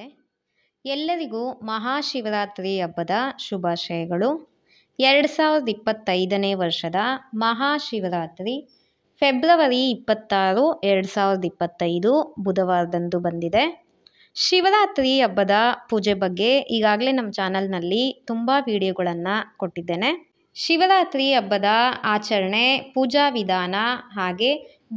ನಮಸ್ತೆ. ಎಲ್ಲರಿಗೂ ಮಹಾಶಿವರಾತ್ರಿ ಹಬ್ಬದ ಶುಭಾಶಯಗಳು. 2025ನೇ ವರ್ಷದ ಮಹಾಶಿವರಾತ್ರಿ ಫೆಬ್ರವರಿ 26, 2025 ಬುಧವಾರದಂದು ಬಂದಿದೆ. ಶಿವರಾತ್ರಿ ಹಬ್ಬದ ಪೂಜೆ ಬಗ್ಗೆ ಈಗಾಗಲೇ ನಮ್ಮ ಚಾನಲ್ನಲ್ಲಿ ತುಂಬ ವಿಡಿಯೋಗಳನ್ನು ಕೊಟ್ಟಿದ್ದೇನೆ. ಶಿವರಾತ್ರಿ ಹಬ್ಬದ ಆಚರಣೆ, ಪೂಜಾ ವಿಧಾನ, ಹಾಗೆ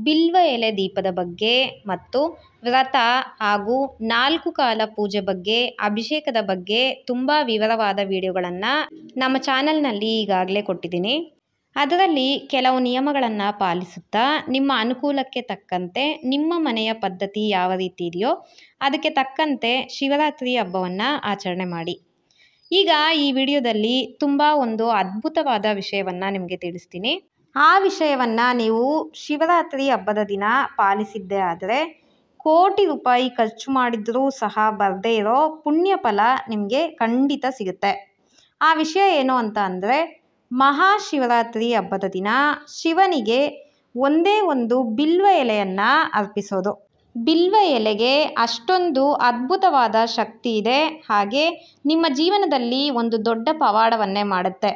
ಬಿಲ್ವ ಎಲೆ ದೀಪದ ಬಗ್ಗೆ ಮತ್ತು ವ್ರತ ಹಾಗೂ 4 ಕಾಲ ಪೂಜೆ ಬಗ್ಗೆ, ಅಭಿಷೇಕದ ಬಗ್ಗೆ ತುಂಬ ವಿವರವಾದ ವಿಡಿಯೋಗಳನ್ನು ನಮ್ಮ ಚಾನಲ್ನಲ್ಲಿ ಈಗಾಗಲೇ ಕೊಟ್ಟಿದ್ದೀನಿ. ಅದರಲ್ಲಿ ಕೆಲವು ನಿಯಮಗಳನ್ನು ಪಾಲಿಸುತ್ತಾ ನಿಮ್ಮ ಅನುಕೂಲಕ್ಕೆ ತಕ್ಕಂತೆ ನಿಮ್ಮ ಮನೆಯ ಪದ್ಧತಿ ಯಾವ ರೀತಿ ಇದೆಯೋ ಅದಕ್ಕೆ ತಕ್ಕಂತೆ ಶಿವರಾತ್ರಿ ಹಬ್ಬವನ್ನು ಆಚರಣೆ ಮಾಡಿ. ಈಗ ಈ ವಿಡಿಯೋದಲ್ಲಿ ತುಂಬ ಒಂದು ಅದ್ಭುತವಾದ ವಿಷಯವನ್ನು ನಿಮಗೆ ತಿಳಿಸ್ತೀನಿ. ಆ ವಿಷಯವನ್ನು ನೀವು ಶಿವರಾತ್ರಿ ಹಬ್ಬದ ದಿನ ಪಾಲಿಸಿದ್ದೇ ಆದರೆ ಕೋಟಿ ರೂಪಾಯಿ ಖರ್ಚು ಮಾಡಿದರೂ ಸಹ ಬರದೇ ಇರೋ ಪುಣ್ಯ ಫಲ ನಿಮಗೆ ಖಂಡಿತ ಸಿಗುತ್ತೆ. ಆ ವಿಷಯ ಏನು ಅಂತ ಅಂದರೆ, ಮಹಾಶಿವರಾತ್ರಿ ಹಬ್ಬದ ದಿನ ಶಿವನಿಗೆ ಒಂದೇ ಒಂದು ಬಿಲ್ವ ಎಲೆಯನ್ನು ಅರ್ಪಿಸೋದು. ಬಿಲ್ವ ಎಲೆಗೆ ಅಷ್ಟೊಂದು ಅದ್ಭುತವಾದ ಶಕ್ತಿ ಇದೆ, ಹಾಗೆ ನಿಮ್ಮ ಜೀವನದಲ್ಲಿ ಒಂದು ದೊಡ್ಡ ಪವಾಡವನ್ನೇ ಮಾಡುತ್ತೆ.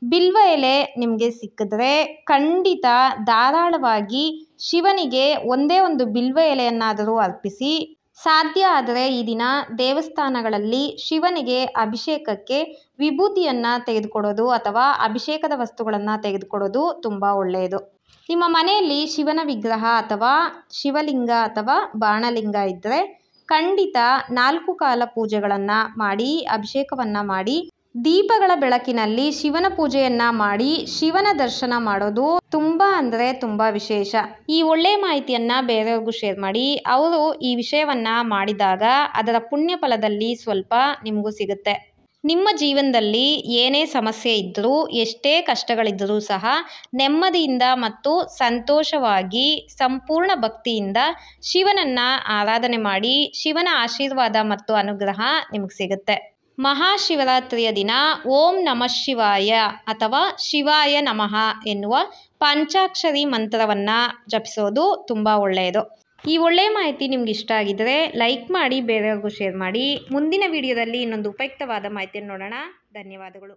ಬಿಲ್ವ ಎಲೆ ನಿಮಗೆ ಸಿಕ್ಕಿದ್ರೆ ಖಂಡಿತ ಧಾರಾಳವಾಗಿ ಶಿವನಿಗೆ ಒಂದೇ ಒಂದು ಬಿಲ್ವ ಎಲೆಯನ್ನಾದರೂ ಅರ್ಪಿಸಿ. ಸಾಧ್ಯ ಆದರೆ ಈ ದಿನ ದೇವಸ್ಥಾನಗಳಲ್ಲಿ ಶಿವನಿಗೆ ಅಭಿಷೇಕಕ್ಕೆ ವಿಭೂತಿಯನ್ನು ತೆಗೆದುಕೊಡೋದು ಅಥವಾ ಅಭಿಷೇಕದ ವಸ್ತುಗಳನ್ನು ತೆಗೆದುಕೊಡೋದು ತುಂಬ ಒಳ್ಳೆಯದು. ನಿಮ್ಮ ಮನೆಯಲ್ಲಿ ಶಿವನ ವಿಗ್ರಹ ಅಥವಾ ಶಿವಲಿಂಗ ಅಥವಾ ಬಾಣಲಿಂಗ ಇದ್ದರೆ ಖಂಡಿತ 4 ಕಾಲ ಪೂಜೆಗಳನ್ನು ಮಾಡಿ, ಅಭಿಷೇಕವನ್ನು ಮಾಡಿ, ದೀಪಗಳ ಬೆಳಕಿನಲ್ಲಿ ಶಿವನ ಪೂಜೆಯನ್ನು ಮಾಡಿ ಶಿವನ ದರ್ಶನ ಮಾಡೋದು ತುಂಬ ಅಂದರೆ ತುಂಬ ವಿಶೇಷ. ಈ ಒಳ್ಳೆಯ ಮಾಹಿತಿಯನ್ನು ಬೇರೆಯವ್ರಿಗೂ ಶೇರ್ ಮಾಡಿ. ಅವರು ಈ ವಿಷಯವನ್ನು ಮಾಡಿದಾಗ ಅದರ ಪುಣ್ಯ ಫಲದಲ್ಲಿ ಸ್ವಲ್ಪ ನಿಮಗೂ ಸಿಗುತ್ತೆ. ನಿಮ್ಮ ಜೀವನದಲ್ಲಿ ಏನೇ ಸಮಸ್ಯೆ ಇದ್ದರೂ, ಎಷ್ಟೇ ಕಷ್ಟಗಳಿದ್ದರೂ ಸಹ ನೆಮ್ಮದಿಯಿಂದ ಮತ್ತು ಸಂತೋಷವಾಗಿ ಸಂಪೂರ್ಣ ಭಕ್ತಿಯಿಂದ ಶಿವನನ್ನು ಆರಾಧನೆ ಮಾಡಿ ಶಿವನ ಆಶೀರ್ವಾದ ಮತ್ತು ಅನುಗ್ರಹ ನಿಮಗೆ ಸಿಗುತ್ತೆ. ಮಹಾಶಿವರಾತ್ರಿಯ ದಿನ ಓಂ ನಮಃ ಶಿವಾಯ ಅಥವಾ ಶಿವಾಯ ನಮಃ ಎನ್ನುವ ಪಂಚಾಕ್ಷರಿ ಮಂತ್ರವನ್ನು ಜಪಿಸೋದು ತುಂಬ ಒಳ್ಳೆಯದು. ಈ ಒಳ್ಳೆಯ ಮಾಹಿತಿ ನಿಮ್ಗೆ ಇಷ್ಟ ಆಗಿದ್ದರೆ ಲೈಕ್ ಮಾಡಿ, ಬೇರೆಯವ್ರಿಗೂ ಶೇರ್ ಮಾಡಿ. ಮುಂದಿನ ವಿಡಿಯೋದಲ್ಲಿ ಇನ್ನೊಂದು ಉಪಯುಕ್ತವಾದ ಮಾಹಿತಿಯನ್ನು ನೋಡೋಣ. ಧನ್ಯವಾದಗಳು.